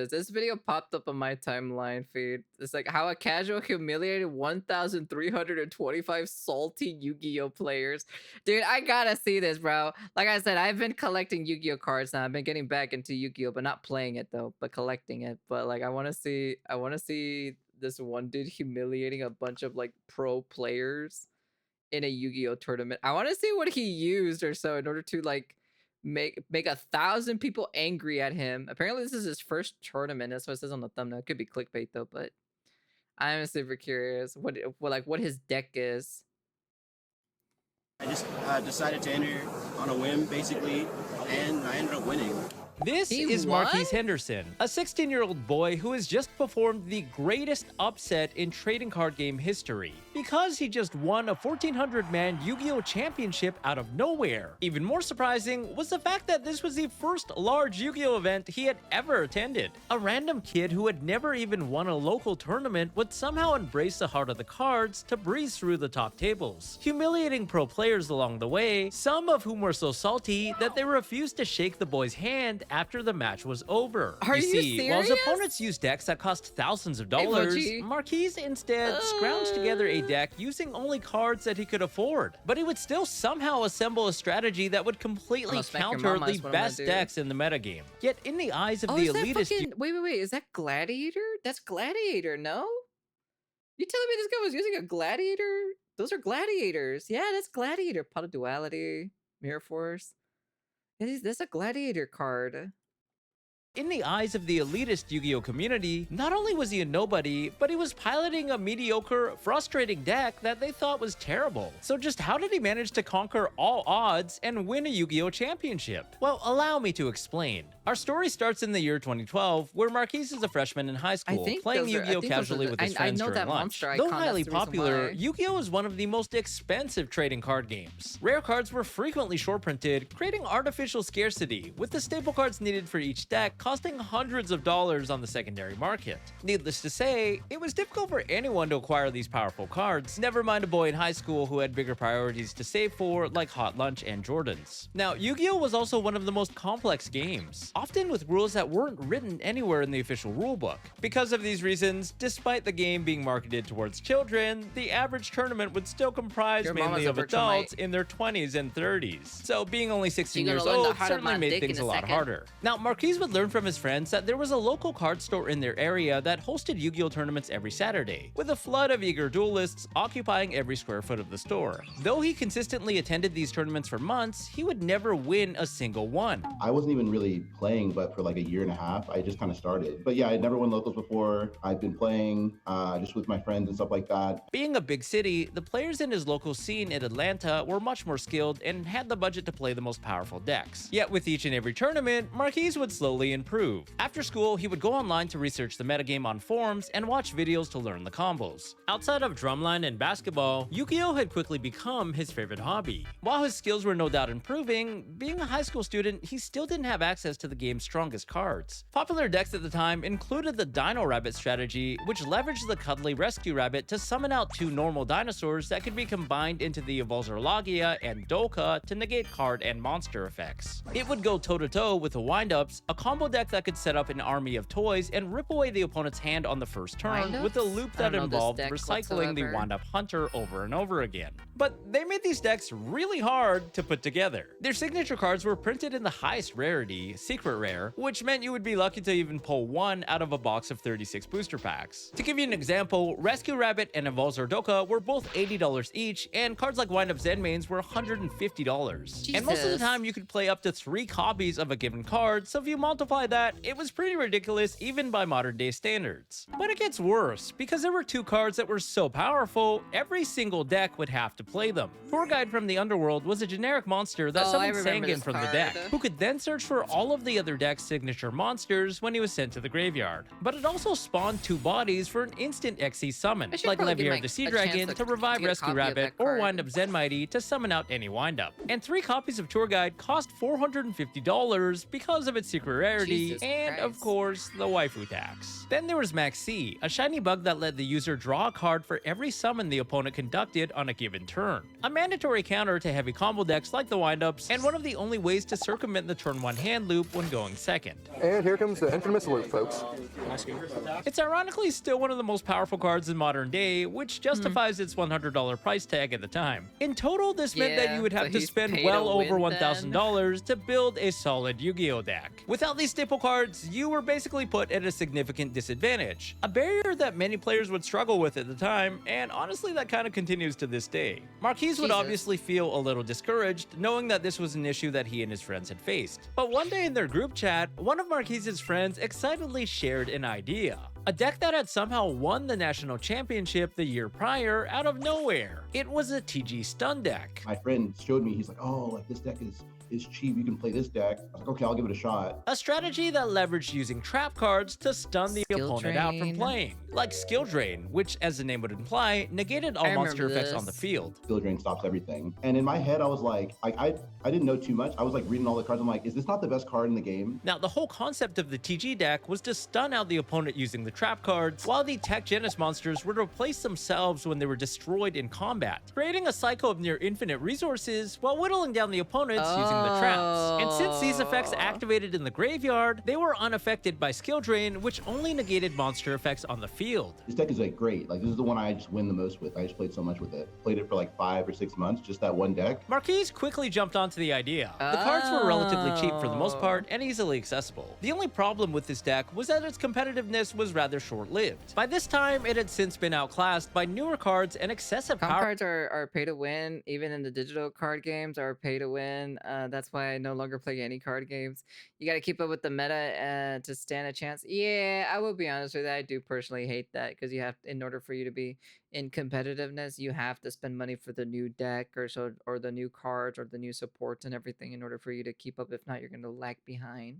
This video popped up on my timeline feed. It's like how a casual humiliated 1,325 salty Yu-Gi-Oh players. Dude, I gotta see this, bro. Like I said, I've been collecting Yu-Gi-Oh cards now. I've been getting back into Yu-Gi-Oh, but not playing it though, but collecting it. But like I wanna see this one dude humiliating a bunch of like pro players in a Yu-Gi-Oh tournament. I wanna see what he used or so in order to like make 1,000 people angry at him. Apparently, this is his first tournament. That's what it says on the thumbnail. It could be clickbait though, but I'm super curious what his deck is. I just decided to enter on a whim, basically, and I ended up winning. This is Marquise Henderson, a 16-year-old boy who has just performed the greatest upset in trading card game history, because he just won a 1,400-man Yu-Gi-Oh! Championship out of nowhere. Even more surprising was the fact that this was the first large Yu-Gi-Oh! Event he had ever attended. A random kid who had never even won a local tournament would somehow embrace the heart of the cards to breeze through the top tables, humiliating pro players along the way, some of whom were so salty that they refused to shake the boy's hand after the match was over. Are you serious? While his opponents used decks that cost thousands of dollars, Marquise instead scrounged together a deck using only cards that he could afford. But he would still somehow assemble a strategy that would completely counter the best decks in the metagame. Yet in the eyes of the elitist... Wait, is that Gladiator? That's Gladiator, no? You telling me this guy was using a Gladiator? Those are Gladiators. Yeah, that's Gladiator. Pot of Duality, Mirror Force. That's a Gladiator card. In the eyes of the elitist Yu-Gi-Oh community, not only was he a nobody, but he was piloting a mediocre, frustrating deck that they thought was terrible. So just how did he manage to conquer all odds and win a Yu-Gi-Oh championship? Well, allow me to explain. Our story starts in the year 2012, where Marquise is a freshman in high school, playing Yu-Gi-Oh casually with his friends during lunch. Though highly popular, Yu-Gi-Oh is one of the most expensive trading card games. Rare cards were frequently short printed, creating artificial scarcity, with the staple cards needed for each deck costing hundreds of dollars on the secondary market. Needless to say, it was difficult for anyone to acquire these powerful cards, never mind a boy in high school who had bigger priorities to save for, like hot lunch and Jordans. Now, Yu-Gi-Oh was also one of the most complex games, often with rules that weren't written anywhere in the official rulebook. Because of these reasons, despite the game being marketed towards children, the average tournament would still comprise mainly of adults in their 20s and 30s. So being only 16 years old certainly made things a lot harder. Now, Marquise would learn from his friends that there was a local card store in their area that hosted Yu-Gi-Oh tournaments every Saturday, with a flood of eager duelists occupying every square foot of the store. Though he consistently attended these tournaments for months, he would never win a single one. I wasn't even really playing, but for like a year and a half, I just kind of started. But yeah, I'd never won locals before. I've been playing just with my friends and stuff like that. Being a big city, the players in his local scene in Atlanta were much more skilled and had the budget to play the most powerful decks. Yet with each and every tournament, Marquise would slowly improve. After school, he would go online to research the metagame on forums and watch videos to learn the combos. Outside of drumline and basketball, Yu-Gi-Oh had quickly become his favorite hobby. While his skills were no doubt improving, being a high school student, he still didn't have access to the game's strongest cards. Popular decks at the time included the Dino Rabbit strategy, which leveraged the cuddly Rescue Rabbit to summon out two normal dinosaurs that could be combined into the Evolzerlagia and Doka to negate card and monster effects. It would go toe-to-toe with the Wind-Ups, a combo deck that could set up an army of toys and rip away the opponent's hand on the first turn with a loop that involved recycling the Wind-Up Hunter over and over again. But they made these decks really hard to put together. Their signature cards were printed in the highest rarity, Secret Rare, which meant you would be lucky to even pull one out of a box of 36 booster packs. To give you an example, Rescue Rabbit and Evolzer Doka were both $80 each, and cards like Wind Up Zenmains were $150. And most of the time you could play up to 3 copies of a given card, so if you multiply that, it was pretty ridiculous even by modern day standards. But it gets worse, because there were 2 cards that were so powerful, every single deck would have to play them. Tour Guide from the Underworld was a generic monster that summoned Sangan from the deck, who could then search for all of the other deck's signature monsters when he was sent to the graveyard. But it also spawned 2 bodies for an instant XC summon, like Leviar the Sea Dragon to revive Rescue Rabbit, or Wind Up Zenmighty to summon out any Wind Up. And 3 copies of Tour Guide cost $450 because of its secret rarity, and of course, the waifu tax. Then there was Max C, a shiny bug that let the user draw a card for every summon the opponent conducted on a given turn. A mandatory counter to heavy combo decks like the Wind-Ups, and one of the only ways to circumvent the turn 1 hand loop when going second. And here comes the infamous loop, folks. It's ironically still one of the most powerful cards in modern day, which justifies its $100 price tag at the time. In total, this meant that you would have so to he's spend pay well to over win $1,000 to build a solid Yu-Gi-Oh deck. Without these staple cards, you were basically put at a significant disadvantage, a barrier that many players would struggle with at the time, and honestly that kind of continues to this day. Marquise would obviously feel a little discouraged, knowing that this was an issue that he and his friends had faced. But one day in their group chat, one of Marquise's friends excitedly shared an idea. A deck that had somehow won the national championship the year prior out of nowhere. It was a TG stun deck. My friend showed me, he's like, oh, like this deck is cheap, you can play this deck. I was like, okay, I'll give it a shot. A strategy that leveraged using trap cards to stun the opponent out from playing. Like Skill Drain, which as the name would imply, negated all monster effects on the field. Skill Drain stops everything. And in my head, I was like, I didn't know too much. I was like reading all the cards. I'm like, is this not the best card in the game? Now, the whole concept of the TG deck was to stun out the opponent using the trap cards, while the Tech Genis monsters would replace themselves when they were destroyed in combat, creating a cycle of near infinite resources while whittling down the opponents using the traps. And since these effects activated in the graveyard, they were unaffected by Skill Drain, which only negated monster effects on the field. This deck is like great. Like this is the one I just win the most with. I just played so much with it. Played it for like 5 or 6 months, just that one deck. Marquise quickly jumped onto the idea. The cards were relatively cheap for the most part and easily accessible. The only problem with this deck was that its competitiveness was rather short-lived. By this time, it had since been outclassed by newer cards and excessive power. Cards are pay to win. Even in the digital card games are pay to win. That's why I no longer play any card games. You got to keep up with the meta to stand a chance. Yeah, I will be honest with you. I do personally hate that because you have, in order for you to be in competitiveness, you have to spend money for the new deck or the new cards or the new supports and everything in order for you to keep up. If not, you're going to lag behind.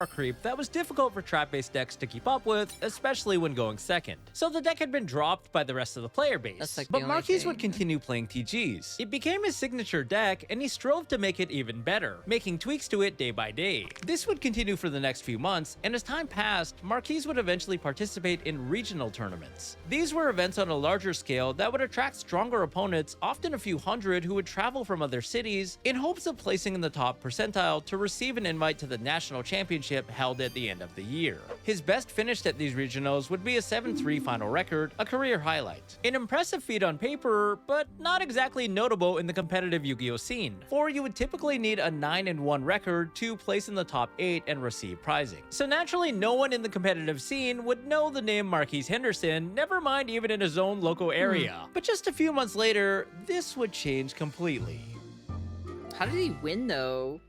Creep that was difficult for trap-based decks to keep up with, especially when going second. So the deck had been dropped by the rest of the player base. Like but Marquise would continue playing TGs. It became his signature deck, and he strove to make it even better, making tweaks to it day by day. This would continue for the next few months, and as time passed, Marquise would eventually participate in regional tournaments. These were events on a larger scale that would attract stronger opponents, often a few hundred, who would travel from other cities in hopes of placing in the top percentile to receive an invite to the national championship held at the end of the year. His best finish at these regionals would be a 7-3 final record, a career highlight. An impressive feat on paper, but not exactly notable in the competitive Yu-Gi-Oh scene, for you would typically need a 9-1 record to place in the top 8 and receive prizing. So naturally, no one in the competitive scene would know the name Marquise Henderson, never mind even in his own local area. But just a few months later, this would change completely. How did he win though?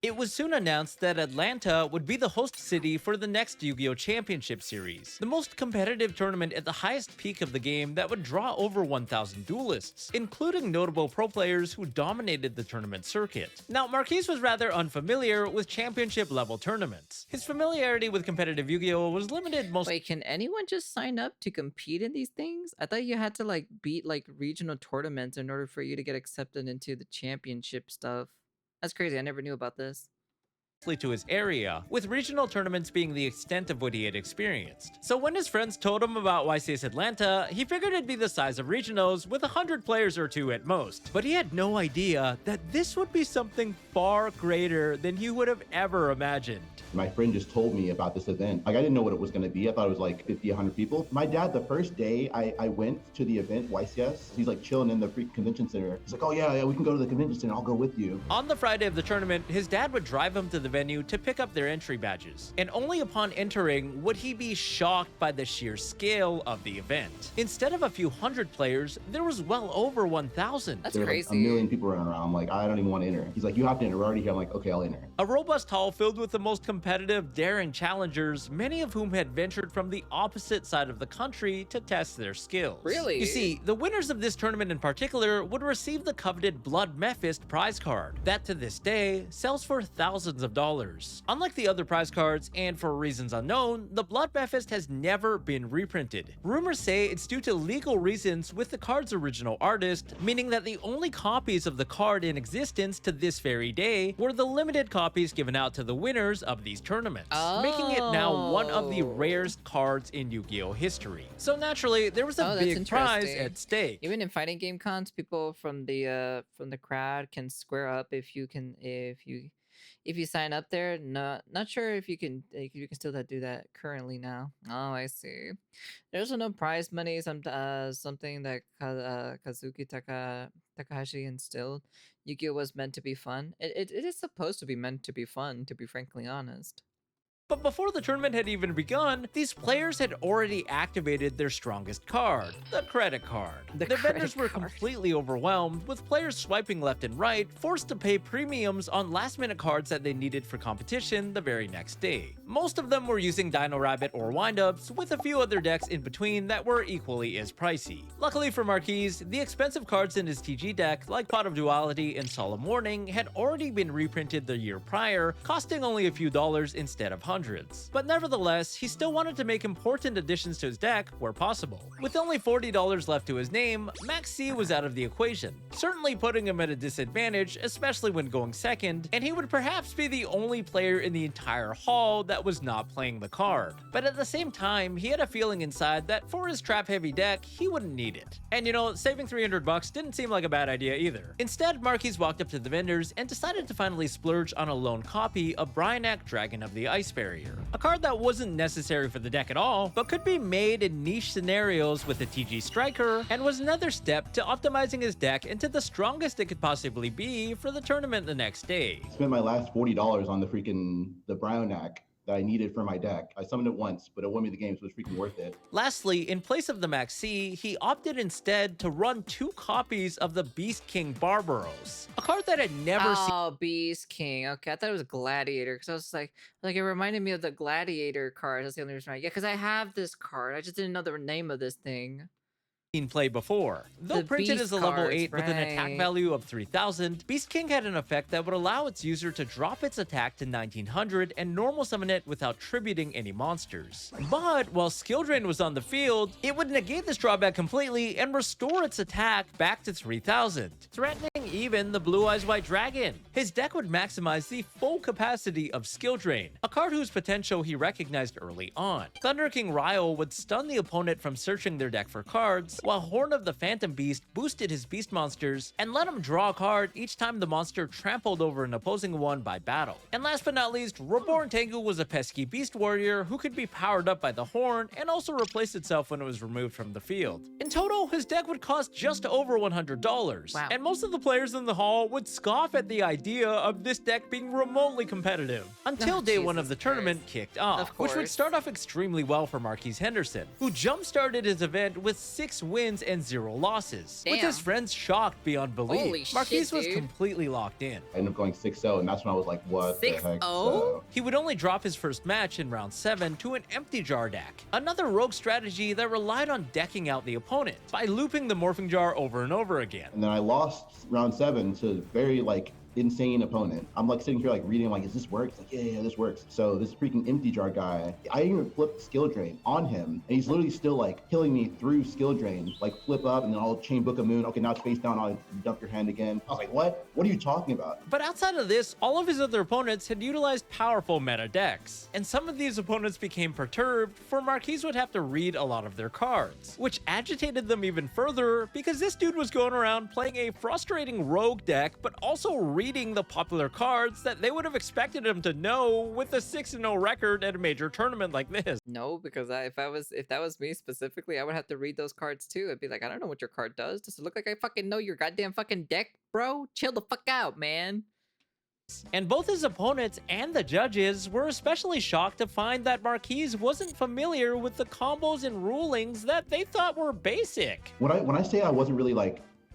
It was soon announced that Atlanta would be the host city for the next Yu-Gi-Oh! Championship Series, the most competitive tournament at the highest peak of the game that would draw over 1,000 duelists, including notable pro players who dominated the tournament circuit. Now, Marquise was rather unfamiliar with championship-level tournaments. His familiarity with competitive Yu-Gi-Oh! Was limited mostly. Wait, can anyone just sign up to compete in these things? I thought you had to like beat like regional tournaments in order for you to get accepted into the championship stuff. That's crazy. I never knew about this. To his area, with regional tournaments being the extent of what he had experienced. So when his friends told him about YCS Atlanta, he figured it'd be the size of regionals with 100 players or 2 at most. But he had no idea that this would be something far greater than he would have ever imagined. My friend just told me about this event. Like I didn't know what it was going to be. I thought it was like 50, 100 people. My dad, the first day I went to the event, YCS, he's like chilling in the free convention center. He's like, oh yeah, we can go to the convention center. I'll go with you. On the Friday of the tournament, his dad would drive him to the venue to pick up their entry badges. And only upon entering would he be shocked by the sheer scale of the event. Instead of a few hundred players, there was well over 1,000. That's There's crazy. Like a million people running around. I'm like, I don't even want to enter. He's like, you have to enter. We're already here. I'm like, okay, I'll enter. A robust hall filled with the most competitive, daring challengers, many of whom had ventured from the opposite side of the country to test their skills. Really? You see, the winners of this tournament in particular would receive the coveted Blood Mephist prize card, that to this day sells for thousands of dollars. Unlike the other prize cards, and for reasons unknown, the Blood Mephist has never been reprinted. Rumors say it's due to legal reasons with the card's original artist, meaning that the only copies of the card in existence to this very day were the limited copies given out to the winners of these tournaments, making it now one of the rarest cards in Yu-Gi-Oh! History. So naturally, there was a big prize at stake. Even in fighting game cons, people from the crowd can square up if if you sign up there. Not sure if you can still do that currently now. Oh, I see. There's no prize money. Something that Kazuki Takahashi instilled. Yu-Gi-Oh was meant to be fun. It is supposed to be meant to be fun, to be frankly honest. But before the tournament had even begun, these players had already activated their strongest card, the credit card. The vendors were completely overwhelmed, with players swiping left and right, forced to pay premiums on last-minute cards that they needed for competition the very next day. Most of them were using Dino Rabbit or Windups, with a few other decks in between that were equally as pricey. Luckily for Marquise, the expensive cards in his TG deck, like Pot of Duality and Solemn Warning, had already been reprinted the year prior, costing only a few dollars instead of hundreds. But nevertheless, he still wanted to make important additions to his deck where possible. With only $40 left to his name, Max C was out of the equation, certainly putting him at a disadvantage, especially when going second, and he would perhaps be the only player in the entire hall that was not playing the card. But at the same time, he had a feeling inside that for his trap-heavy deck, he wouldn't need it. And you know, saving $300 didn't seem like a bad idea either. Instead, Marquise walked up to the vendors and decided to finally splurge on a lone copy of Bryanak, Dragon of the Ice Barrier, a card that wasn't necessary for the deck at all, but could be made in niche scenarios with a TG Striker, and was another step to optimizing his deck into the strongest it could possibly be for the tournament the next day. Spent my last $40 on the Bryanak that I needed for my deck. I summoned it once, but it won me the game, so it was freaking worth it. Lastly, in place of the Max C, he opted instead to run 2 copies of the Beast King Barbaros, a card that had never seen. Oh, Beast King. Okay, I thought it was Gladiator because I was like it reminded me of the Gladiator card. That's the only reason. Yeah, because I have this card. I just didn't know the name of this thing. Play before. Though The printed beast as a level cards, 8 with an attack right. value of 3000, Beast King had an effect that would allow its user to drop its attack to 1900 and normal summon it without tributing any monsters. But while Skill Drain was on the field, it would negate this drawback completely and restore its attack back to 3000, threatening even the Blue Eyes White Dragon. His deck would maximize the full capacity of Skill Drain, a card whose potential he recognized early on. Thunder King Ryle would stun the opponent from searching their deck for cards, while Horn of the Phantom Beast boosted his beast monsters and let him draw a card each time the monster trampled over an opposing one by battle. And last but not least, Reborn Tengu was a pesky beast warrior who could be powered up by the horn and also replace itself when it was removed from the field. In total, his deck would cost just over $100, Wow. and most of the players in the hall would scoff at the idea of this deck being remotely competitive, until day one of the tournament kicked off, which would course. start off extremely well for Marquise Henderson, who jump-started his event with 6 wins and 0 losses. With his Damn. friends shocked beyond belief, Holy Marquise shit, was dude. completely locked in. I ended up going 6-0, and that's when I was like, what the heck? 6-0? So, He would only drop his first match in round 7 to an empty jar deck, another rogue strategy that relied on decking out the opponent by looping the morphing jar over and over again. and then I lost round 7 to a very insane opponent. I'm sitting here reading, is this works? Yeah, this works. So this freaking empty jar guy, I even flipped skill drain on him, and he's literally still killing me through skill drain. Flip up and then I'll chain book a moon. Okay, now it's face down, I'll dump your hand again. I was like, what? What are you talking about? But outside of this, all of his other opponents had utilized powerful meta decks, and some of these opponents became perturbed, for Marquise would have to read a lot of their cards, which agitated them even further because this dude was going around playing a frustrating rogue deck, but also reading the popular cards that they would have expected him to know with a 6-0 record at a major tournament like this. No, because if that was me specifically, I would have to read those cards too. I'd be like, I don't know what your card does. Does it look like I fucking know your goddamn fucking deck, bro? Chill the fuck out, man. And both his opponents and the judges were especially shocked to find that Marquise wasn't familiar with the combos and rulings that they thought were basic. When I say I wasn't really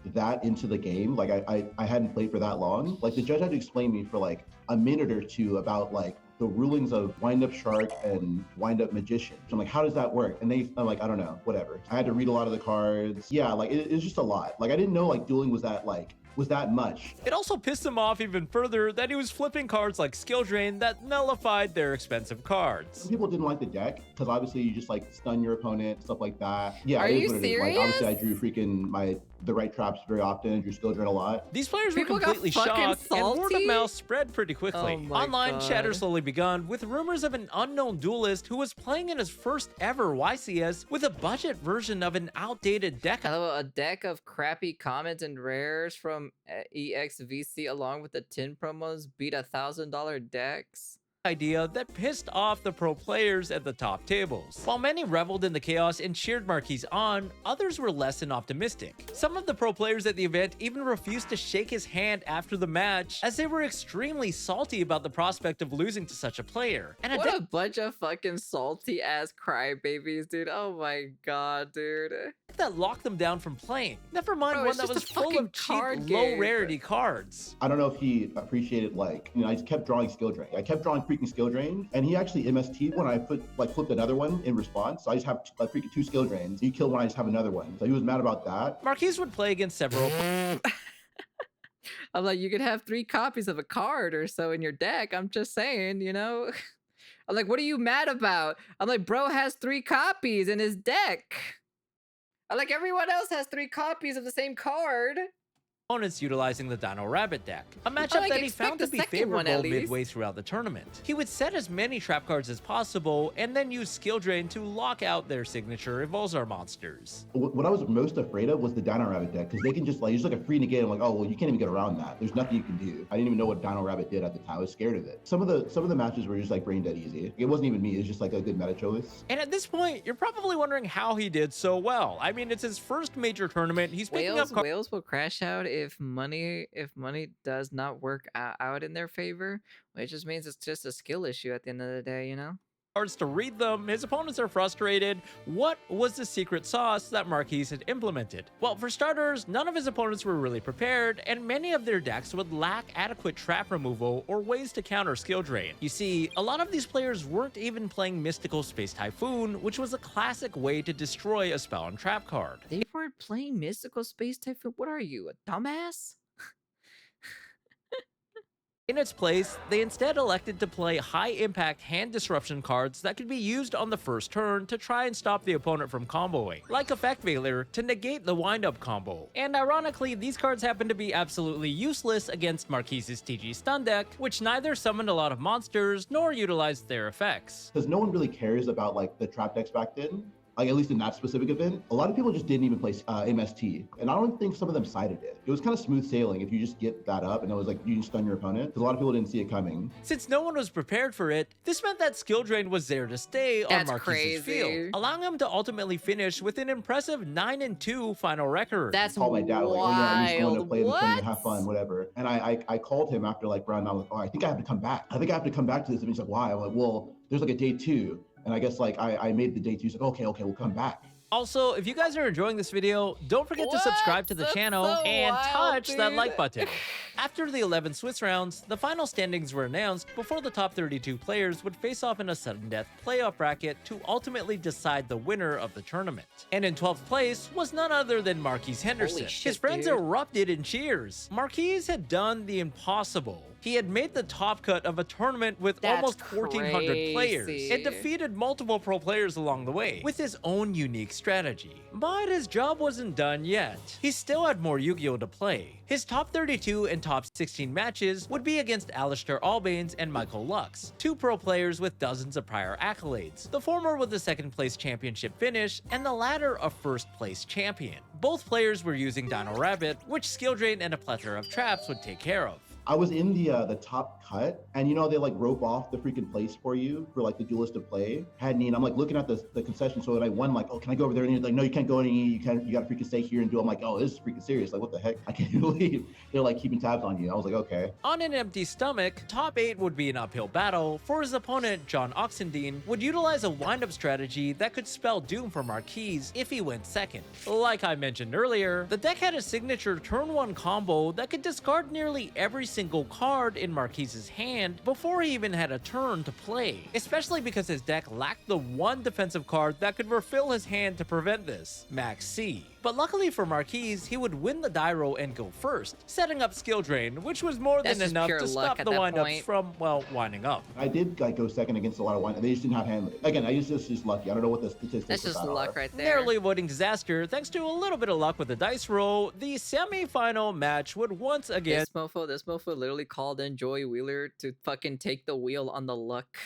that into the game, I hadn't played for that long, the judge had to explain me for a minute or two about the rulings of Wind Up Shark and Wind Up Magician. So I'm like, how does that work? And I'm like, I don't know, whatever. I had to read a lot of the cards. Yeah, it was just a lot. I didn't know dueling was that much. It also pissed him off even further that he was flipping cards like Skill Drain that nullified their expensive cards. Some people didn't like the deck because obviously you just stun your opponent, stuff like that. Yeah, Are it is you what it is. serious? Obviously I drew freaking my the right traps very often, your skill drain a lot. These players People were got completely fucking shocked, and word of salty? mouth spread pretty quickly. Oh my Online chatter God. slowly begun, with rumors of an unknown duelist who was playing in his first ever YCS with a budget version of an outdated deck. Hello, a deck of crappy commons and rares from EXVC along with the 10 promos beat $1,000 decks. Idea that pissed off the pro players at the top tables. While many reveled in the chaos and cheered Marquise on, others were less than optimistic. Some of the pro players at the event even refused to shake his hand after the match, as they were extremely salty about the prospect of losing to such a player. And What a bunch of fucking salty ass crybabies, dude. Oh my god, dude. that locked them down from playing. Never mind Bro, one it's that just was a full fucking of cheap, card low game. rarity cards. I don't know if he appreciated, like, I just kept drawing skill drain. I kept drawing freaking skill drain, and he actually MST'd when I flipped another one in response. So I just have freaking 2 skill drains. He killed when I just have another one. So he was mad about that. Marquise would play against several I'm like, you could have 3 copies of a card or so in your deck. I'm just saying, you know? I'm like, what are you mad about? I'm like, bro has 3 copies in his deck. I'm like, everyone else has 3 copies of the same card. opponents utilizing the Dino Rabbit deck, a matchup like, that he expect found to the be second one, at favorable least. midway throughout the tournament. He would set as many trap cards as possible and then use skill drain to lock out their signature Evolzar monsters. What I was most afraid of was the Dino Rabbit deck, because they can just like, it's like a free negate. I'm like, oh, well, you can't even get around that. There's nothing you can do. I didn't even know what Dino Rabbit did at the time. I was scared of it. Some of the matches were just like brain dead easy. It wasn't even me. It was just like a good meta choice. And at this point, you're probably wondering how he did so well. I mean, it's his first major tournament. He's picking up cards Whales will crash out if money does not work out in their favor, which just means it's just a skill issue at the end of the day, you know? to read them. His opponents are frustrated. What was the secret sauce that Marquise had implemented? Well, for starters, none of his opponents were really prepared, and many of their decks would lack adequate trap removal or ways to counter skill drain. You see, a lot of these players weren't even playing Mystical Space Typhoon, which was a classic way to destroy a spell and trap card. They weren't playing Mystical Space Typhoon. What are you, a dumbass? In its place, they instead elected to play high-impact hand disruption cards that could be used on the first turn to try and stop the opponent from comboing, like Effect Veiler to negate the wind-up combo. And ironically, these cards happen to be absolutely useless against Marquise's TG stun deck, which neither summoned a lot of monsters nor utilized their effects. Because no one really cares about like the trap decks back then. Like, at least in that specific event, a lot of people just didn't even play MST. And I don't think some of them cited it. It was kind of smooth sailing if you just get that up and it was like you can stun your opponent, because a lot of people didn't see it coming. Since no one was prepared for it, this meant that skill drain was there to stay on That's Marquise's crazy. field, allowing him to ultimately finish with an impressive 9-2 final record. That's Called my dad, like, oh yeah, I'm just going to wild. play the tournament, What? have fun, whatever. And I called him after like round, I was like, oh, I think I have to come back. I think I have to come back to this. And he's like, why? I'm like, well, there's like a day 2. And I guess like I made the day 2. He's like, okay, we'll come back. Also, if you guys are enjoying this video, don't forget to subscribe to the That's channel so and wild, touch that dude. like button. After the 11 Swiss rounds, the final standings were announced before the top 32 players would face off in a sudden death playoff bracket to ultimately decide the winner of the tournament. And in 12th place was none other than Marquise Henderson. Holy shit, His friends dude. erupted in cheers. Marquise had done the impossible. He had made the top cut of a tournament with That's almost 1,400 players crazy. and defeated multiple pro players along the way with his own unique strategy. But his job wasn't done yet. He still had more Yu-Gi-Oh! To play. His top 32 and top 16 matches would be against Alistair Albanes and Michael Lux, 2 pro players with dozens of prior accolades, the former with a second place championship finish and the latter a first place champion. Both players were using Dino Rabbit, which skill drain and a plethora of traps would take care of. I was in the top cut, and you know they like rope off the freaking place for you for like the duelist to play. Had me, and I'm like looking at the concession. So when I won, like, oh, can I go over there? And he's like, no, you can't go any. You got to freaking stay here and do. I'm like, oh, this is freaking serious. Like, what the heck? I can't believe they're like keeping tabs on you. I was like, okay. On an empty stomach, top 8 would be an uphill battle, for his opponent, John Oxendine, would utilize a wind-up strategy that could spell doom for Marquise if he went second. Like I mentioned earlier, the deck had a signature turn 1 combo that could discard nearly every single card in Marquise's hand before he even had a turn to play, especially because his deck lacked the one defensive card that could refill his hand to prevent this, Max C. But luckily for Marquise, he would win the die roll and go first, setting up skill drain, which was more That's than just enough pure to luck stop at the that windups point. from, well, winding up. I did like go second against a lot of wine, and they just didn't have handling. Again, I just lucky. I don't know what the statistics. That's just of that luck are. right there. Narrowly avoiding disaster thanks to a little bit of luck with the dice roll, the semi-final match would once again This mofo literally called in Joey Wheeler to fucking take the wheel on the luck.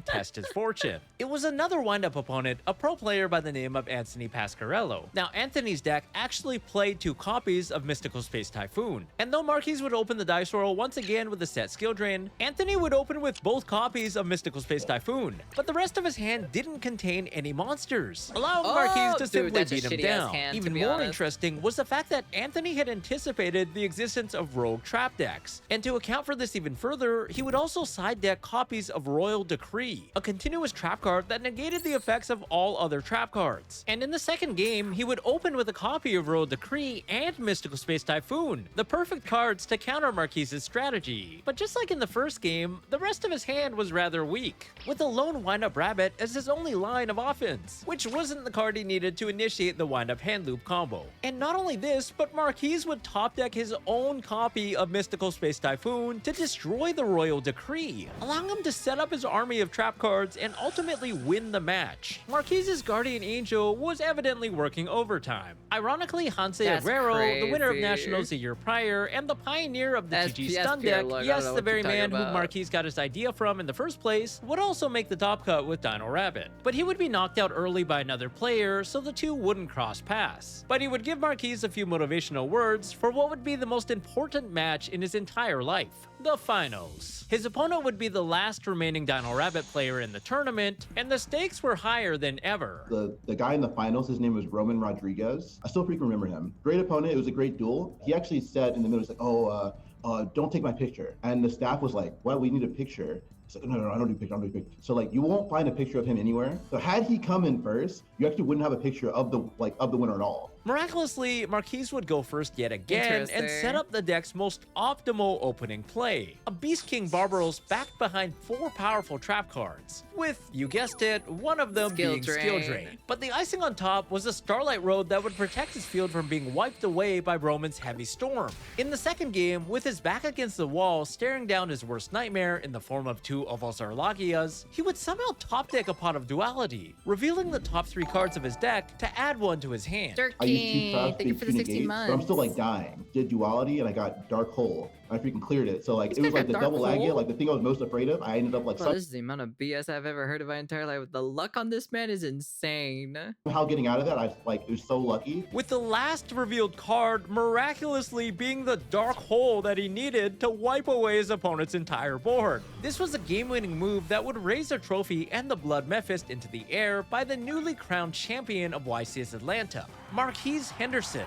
test his fortune. It was another wind-up opponent, a pro player by the name of Anthony Pasquarello. Now, Anthony's deck actually played 2 copies of Mystical Space Typhoon, and though Marquise would open the dice roll once again with a set skill drain, Anthony would open with both copies of Mystical Space Typhoon, but the rest of his hand didn't contain any monsters, allowing Marquise to simply that's a beat him shitty-ass down. hand, to Even be more honest. interesting was the fact that Anthony had anticipated the existence of rogue trap decks, and to account for this even further, he would also side deck copies of Royal Decree, a continuous trap card that negated the effects of all other trap cards. And in the second game, he would open with a copy of Royal Decree and Mystical Space Typhoon, the perfect cards to counter Marquise's strategy. But just like in the first game, the rest of his hand was rather weak, with a lone wind-up rabbit as his only line of offense, which wasn't the card he needed to initiate the wind-up hand loop combo. And not only this, but Marquise would top deck his own copy of Mystical Space Typhoon to destroy the Royal Decree, allowing him to set up his army of trap cards and ultimately win the match. Marquise's Guardian Angel was evidently working overtime. Ironically, Hanse That's Aguero, the winner of crazy. Nationals a year prior and the pioneer of the That's TG that's stun pure deck, luck. I don't yes, know the what very you're talking man who about. Marquise got his idea from in the first place, would also make the top cut with Dino Rabbit. But he would be knocked out early by another player, so the two wouldn't cross paths. But he would give Marquise a few motivational words for what would be the most important match in his entire life, the finals. His opponent would be the last remaining Dino Rabbit player in the tournament, and the stakes were higher than ever. The guy in the finals, his name was Roman Rodriguez. I still freaking remember him. Great opponent. It was a great duel. He actually said in the middle, he's like, don't take my picture. And the staff was like, well, we need a picture. He's like, no, I don't do picture, I don't do picture. So like, you won't find a picture of him anywhere. So had he come in first, you actually wouldn't have a picture of the winner at all. Miraculously, Marquise would go first yet again and Interesting. set up the deck's most optimal opening play. A Beast King Barbaros backed behind 4 powerful trap cards, with, you guessed it, one of them Skill being Skill Drain. Drain. But the icing on top was a Starlight Road that would protect his field from being wiped away by Roman's Heavy Storm. In the second game, with his back against the wall staring down his worst nightmare in the form of 2 Ovosarlagias, he would somehow top deck a Pot of Duality, revealing the top 3 cards of his deck to add one to his hand. I used 2 traps, Thank you big for the 16 gates, months. but I'm still like dying. Did duality and I got dark hole. I freaking cleared it. So like This it was guy like the got double Dark agate, Hole? like the thing I was most afraid of. I ended up like Bro, this is the amount of BS I've ever heard in my entire life. The luck on this man is insane. somehow getting out of that. I like was so lucky. With the last revealed card miraculously being the dark hole that he needed to wipe away his opponent's entire board. This was a game-winning move that would raise a trophy and the Blood Mephist into the air by the newly crowned champion of YCS Atlanta, Marquise Henderson.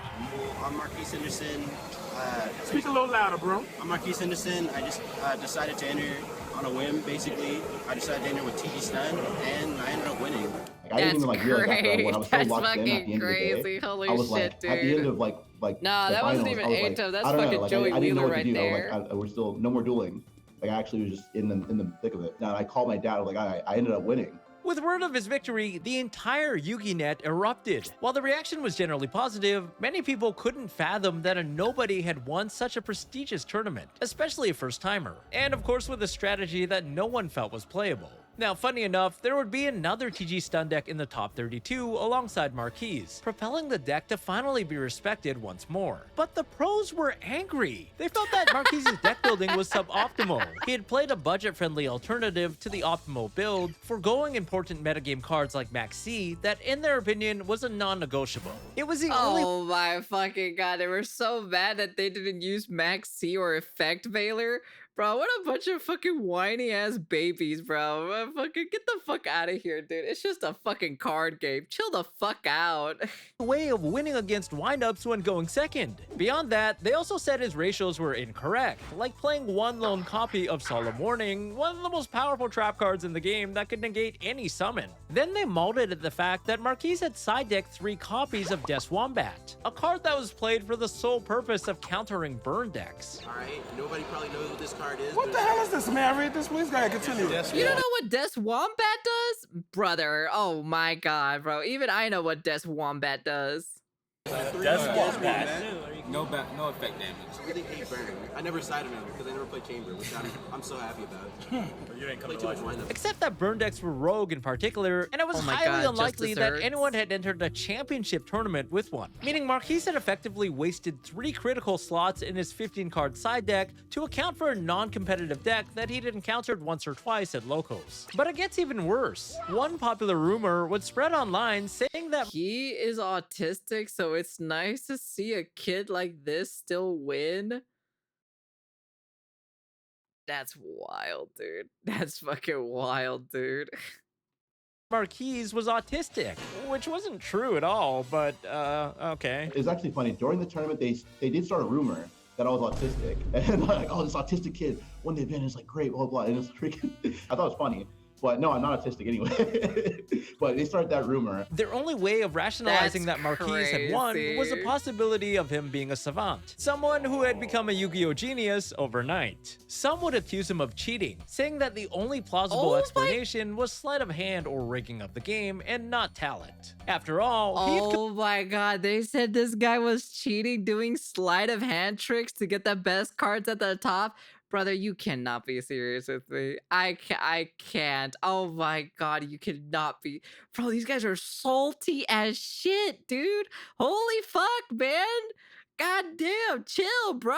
I'm Marquise Henderson. Speak a little louder, bro. I'm Marquise Henderson. I just decided to enter on a whim, basically. I decided to enter with TG Stun, and I ended up winning. Like, I didn't even like realize that though, when I was so That's locked in at the fucking end of the day. crazy. Holy I was shit, like dude. at the end of like Nah, the that wasn't finals, even I was like, Ato. That's I don't know, fucking like, Joey I didn't know Wheeler what to right do. there. We're still no more dueling. Like I actually was just in the thick of it. Now I called my dad. I was like, I ended up winning. With word of his victory, the entire Yugi net erupted. While the reaction was generally positive, many people couldn't fathom that a nobody had won such a prestigious tournament, especially a first-timer, and of course with a strategy that no one felt was playable. Now, funny enough, there would be another TG stun deck in the top 32 alongside Marquise, propelling the deck to finally be respected once more. But the pros were angry. They felt that Marquise's deck building was suboptimal. He had played a budget-friendly alternative to the optimal build, foregoing important metagame cards like Max C that, in their opinion, was a non-negotiable. It was the only Oh my fucking god, they were so mad that they didn't use Max C or Effect Veiler. Bro, what a bunch of fucking whiny ass babies, bro. Fucking get the fuck out of here, dude. It's just a fucking card game. Chill the fuck out. way of winning against windups when going second. Beyond that, they also said his ratios were incorrect, like playing one lone copy of Solemn Warning, one of the most powerful trap cards in the game that could negate any summon. Then they molded at the fact that Marquise had side decked 3 copies of Death Wombat, a card that was played for the sole purpose of countering burn decks. Alright, nobody probably knows what this card is. What the hell is this, man? Read this, please. Go ahead, continue. You don't know what Death Wombat does? Brother, oh my god, bro. Even I know what Death Wombat does. No effect damage. Really hate burn. I never sided him because I never played chamber, which I'm so happy about. You didn't play too much wine. Except that burn decks were rogue in particular, and it was Oh my highly God, just unlikely that desserts. anyone had entered a championship tournament with one. Meaning Marquise had effectively wasted 3 critical slots in his 15-card side deck to account for a non-competitive deck that he'd encountered once or twice at locals. But it gets even worse. One popular rumor would spread online saying that He is autistic, so it's nice to see a kid like this still win. That's wild, dude. That's fucking wild, dude. Marquise was autistic, which wasn't true at all, but okay. It's actually funny. During the tournament, they did start a rumor that I was autistic, and like, oh, this autistic kid won the event. It's like great, blah blah. And it's freaking. I thought it was funny. But no, I'm not autistic anyway. But they started that rumor. Their only way of rationalizing That's that Marquise had won was the crazy. possibility of him being a savant, someone who had become a Yu-Gi-Oh genius overnight. Some would accuse him of cheating, saying that the only plausible Oh my- explanation was sleight of hand or rigging of the game and not talent. After all, he'd Oh my God, they said this guy was cheating, doing sleight of hand tricks to get the best cards at the top. Brother, you cannot be serious with me. I can't. Oh my God, you cannot be. Bro, these guys are salty as shit, dude. Holy fuck, man. God damn, chill, bro.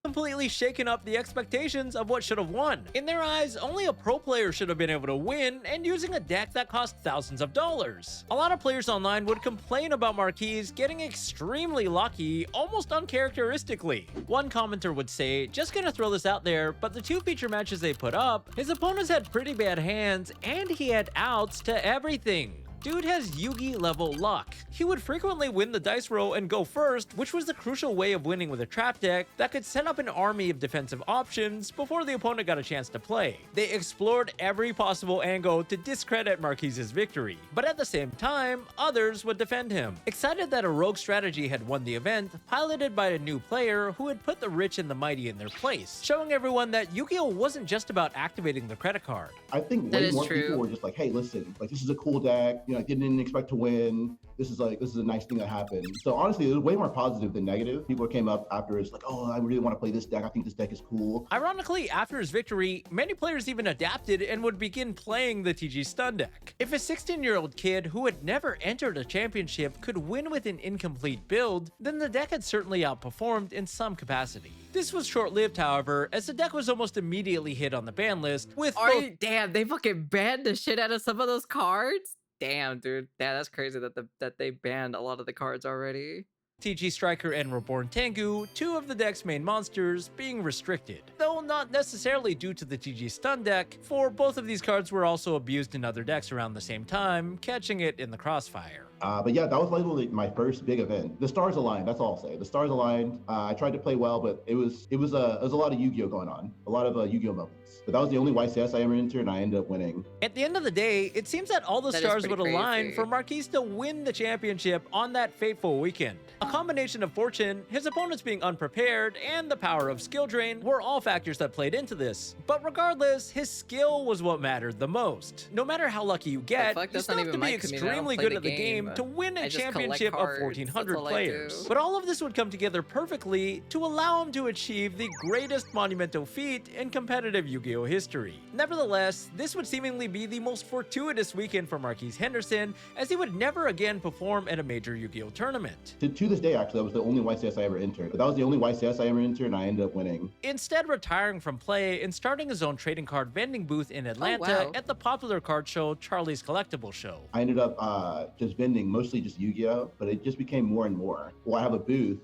completely shaken up the expectations of what should have won. In their eyes, only a pro player should have been able to win, and using a deck that cost thousands of dollars. A lot of players online would complain about Marquise getting extremely lucky, almost uncharacteristically. One commenter would say, just gonna throw this out there, but the 2 feature matches they put up, his opponents had pretty bad hands, and he had outs to everything. Dude has Yugi level luck. He would frequently win the dice roll and go first, which was the crucial way of winning with a trap deck that could set up an army of defensive options before the opponent got a chance to play. They explored every possible angle to discredit Marquise's victory, but at the same time, others would defend him. Excited that a rogue strategy had won the event, piloted by a new player who had put the rich and the mighty in their place, showing everyone that Yugioh wasn't just about activating the credit card. I think That way is more true. people were just like, hey, listen, like this is a cool deck. You know, I didn't expect to win. This is a nice thing that happened. So honestly, it was way more positive than negative. People came up afterwards like, oh, I really want to play this deck. I think this deck is cool. Ironically, after his victory, many players even adapted and would begin playing the TG Stun deck. If a 16-year-old kid who had never entered a championship could win with an incomplete build, then the deck had certainly outperformed in some capacity. This was short-lived, however, as the deck was almost immediately hit on the ban list, with Are both you, damn, they fucking banned the shit out of some of those cards? Damn, dude. Yeah, that's crazy that they banned a lot of the cards already. TG Striker and Reborn Tengu, 2 of the deck's main monsters, being restricted. Though not necessarily due to the TG Stun deck, for both of these cards were also abused in other decks around the same time, catching it in the crossfire. But yeah, that was literally my first big event. The stars aligned. That's all I'll say. The stars aligned. I tried to play well, but it was a lot of Yu-Gi-Oh going on, a lot of Yu-Gi-Oh moments. But that was the only YCS I ever entered, and I ended up winning. At the end of the day, it seems that all the That is stars pretty would align crazy. for Marquise to win the championship on that fateful weekend. A combination of fortune, his opponents being unprepared, and the power of skill drain were all factors that played into this. But regardless, his skill was what mattered the most. No matter how lucky you get, fuck, you that's still not have to even be my community. I don't extremely play good the at the game game. to win a I just collect championship of cards. 1,400 That's all I players. do. But all of this would come together perfectly to allow him to achieve the greatest monumental feat in competitive Yu-Gi-Oh history. Nevertheless, this would seemingly be the most fortuitous weekend for Marquise Henderson, as he would never again perform at a major Yu-Gi-Oh tournament. To this day, actually, that was the only YCS I ever entered. But that was the only YCS I ever entered, and I ended up winning. Instead, retiring from play and starting his own trading card vending booth in Atlanta wow. at the popular card show Charlie's Collectible Show. I ended up just vending mostly just Yu-Gi-Oh, but it just became more and more. Well, I have a booth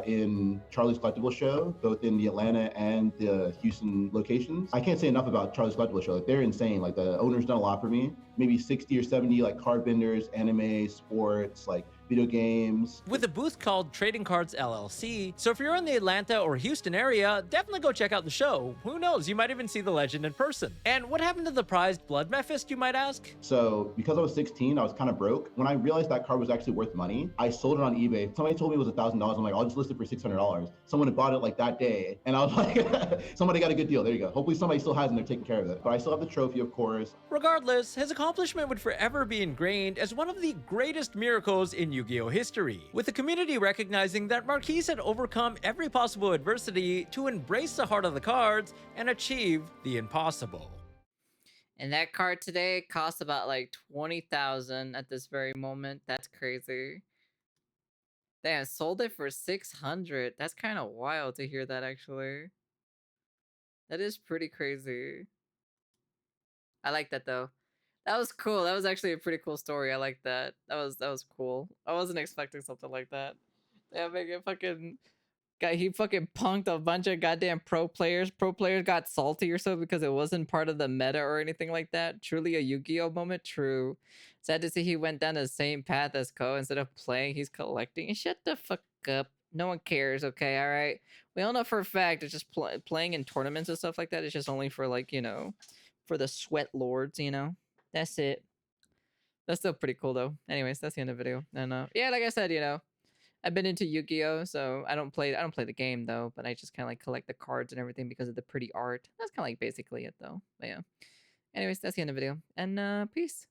in Charlie's Collectible Show, both in the Atlanta and the Houston locations. I can't say enough about Charlie's Collectible Show. Like, they're insane. Like, the owner's done a lot for me. Maybe 60 or 70 like card vendors, anime, sports, like video games. With a booth called Trading Cards LLC, so if you're in the Atlanta or Houston area, definitely go check out the show. Who knows, you might even see the legend in person. And what happened to the prized Blood Mephist, you might ask? So because I was 16, I was kind of broke. When I realized that card was actually worth money, I sold it on eBay. Somebody told me it was $1,000. I'm like, I'll just list it for $600. Someone had bought it like that day. And I was like, somebody got a good deal. There you go. Hopefully somebody still has it and they're taking care of it. But I still have the trophy, of course. Regardless, his accomplishment would forever be ingrained as one of the greatest miracles in Yu-Gi-Oh history, with the community recognizing that Marquise had overcome every possible adversity to embrace the heart of the cards and achieve the impossible. And that card today costs about like 20,000 at this very moment. That's crazy. Damn, sold it for 600. That's kind of wild to hear that, actually. That is pretty crazy. I like that though. That was cool. That was actually a pretty cool story. I like that. That was cool. I wasn't expecting something like that. Yeah, make it fucking guy. He fucking punked a bunch of goddamn pro players. Pro players got salty or so because it wasn't part of the meta or anything like that. Truly a Yu-Gi-Oh moment. True. Sad to see he went down the same path as Ko. Instead of playing, he's collecting. Shut the fuck up. No one cares. Okay, all right. We all know for a fact it's just playing in tournaments and stuff like that. It's just only for like, you know, for the sweat lords. You know, that's it. That's still pretty cool though. Anyways, that's the end of the video. And yeah, like I said, you know, I've been into Yu-Gi-Oh, so I don't play the game though, but I just kind of like collect the cards and everything because of the pretty art. That's kind of like basically it though. But yeah. Anyways, that's the end of the video. And peace.